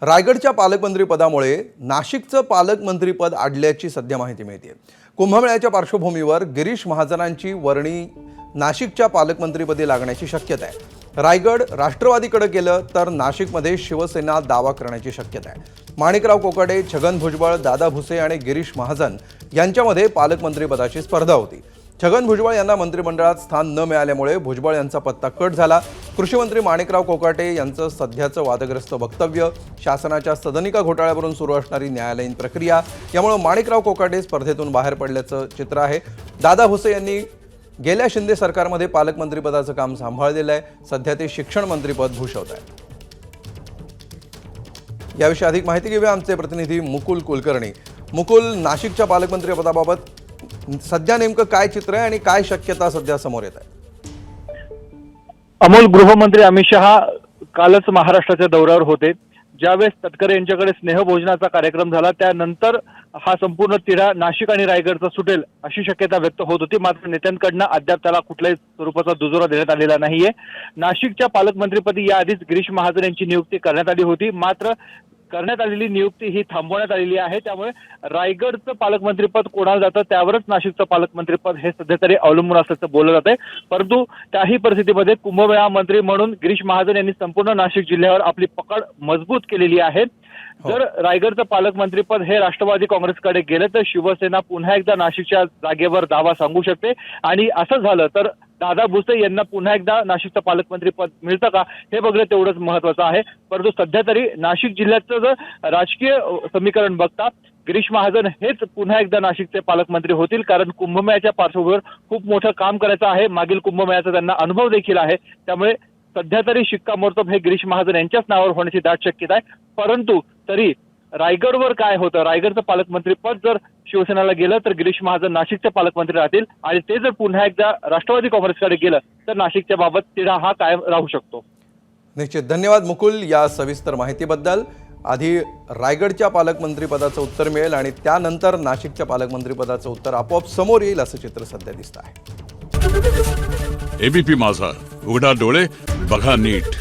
रायगडच्या पालकमंत्रीपदामुळे नाशिकचं पालकमंत्रीपद अडल्याची सध्या माहिती मिळते। कुंभमेळ्याच्या पार्श्वभूमीवर गिरीश महाजनांची वर्णी नाशिकच्या पालकमंत्रीपदी लागण्याची शक्यता आहे। रायगड राष्ट्रवादीकडे गेलं तर नाशिकमध्ये शिवसेना दावा करण्याची शक्यता आहे। माणिकराव कोकाटे, छगन भुजबळ, दादा भुसे आणि गिरीश महाजन यांच्यामध्ये पालकमंत्रीपदाची स्पर्धा होती। छगन भुजबळ यांना मंत्रिमंडळात स्थान न मिळाल्यामुळे भुजबळ यांचा पत्ता कट झाला। कृषी मंत्री माणिकराव कोकाटे यांचं सध्याचं वादग्रस्त वक्तव्य, शासनाच्या सदनिका घोटाळ्यावरून सुरू असणारी न्यायालयीन प्रक्रिया यामुळे माणिकराव कोकाटे स्पर्धेतून बाहेर पडल्याचं चित्र आहे। दादा भुसे यांनी गेल्या शिंदे सरकारमध्ये पालकमंत्रीपदाचं काम सांभाळलेलं आहे। सध्या ते शिक्षण मंत्रीपद भूषवत आहेत। याविषयी अधिक माहिती घेऊया आमचे प्रतिनिधी मुकुल कुलकर्णी। मुकुल, नाशिकच्या पालकमंत्रीपदाबाबत सध्या नेमकं काय चित्र आहे आणि काय शक्यता सध्या समोर येत आहे? अमोल, गृहमंत्री अमित शहा कालच महाराष्ट्राच्या दौऱ्यावर होते। ज्यावेळेस तटकरे यांच्याकडे स्नेहभोजनाचा कार्यक्रम झाला त्यानंतर हा संपूर्ण तिढा नाशिक आणि रायगडचा सुटेल अशी शक्यता व्यक्त होत होती। मात्र नेत्यांकडनं अद्याप त्याला कुठल्याही स्वरूपाचा दुजोरा देण्यात आलेला नाहीये। नाशिकच्या पालकमंत्रीपदी याआधीच गिरीश महाजन यांची नियुक्ती करण्यात आली होती, मात्र करण्यात आलेली नियुक्ती ही थांबवण्यात आलेली आहे। त्यामुळे रायगडचं पालकमंत्रीपद कोणाला जातं त्यावरच नाशिकचं पालकमंत्रीपद हे सध्या तरी अवलंबून असल्याचं बोललं जात आहे। परंतु त्याही परिस्थितीमध्ये कुंभमेळा मंत्री म्हणून गिरीश महाजन यांनी संपूर्ण नाशिक जिल्ह्यावर आपली पकड मजबूत केलेली आहे। जर रायगडचं पालकमंत्रीपद हे राष्ट्रवादी काँग्रेसकडे गेलं तर शिवसेना पुन्हा एकदा नाशिकच्या जागेवर दावा सांगू शकते आणि असं झालं तर दादा भुसे यांना पुन्हा एकदा नाशिकचं पालकमंत्रीपद मिळतं का हे बघणं तेवढंच महत्त्वाचं आहे। परंतु सध्या तरी नाशिक जिल्ह्याचं जर राजकीय समीकरण बघता गिरीश महाजन हेच पुन्हा एकदा नाशिकचे पालकमंत्री होतील, कारण कुंभमेळ्याच्या पार्श्वभूमीवर खूप मोठं काम करायचं आहे। मागील कुंभमेळ्याचा त्यांना अनुभव देखील आहे। त्यामुळे सध्या तरी शिक्कामोर्तब हे गिरीश महाजन यांच्याच नावावर होण्याची दाट शक्यता आहे। परंतु तरी रायगडवर काय होतं, रायगडचं पालकमंत्रीपद जर शिवसेनेला गेलं तर गिरीश महाजन नाशिकचे पालकमंत्री राहतील आणि ते जर पुन्हा एकदा राष्ट्रवादी काँग्रेसकडे गेलं तर नाशिकच्या बाबत तिढा हा कायम राहू शकतो। निश्चित, धन्यवाद मुकुल या सविस्तर माहितीबद्दल। आधी रायगडच्या पालकमंत्रीपदाचं उत्तर मिळेल आणि त्यानंतर नाशिकच्या पालकमंत्रीपदाचं उत्तर आपोआप समोर येईल असं चित्र सध्या दिसत आहे। एबीपी माझा, उघडा डोळे बघा नीट।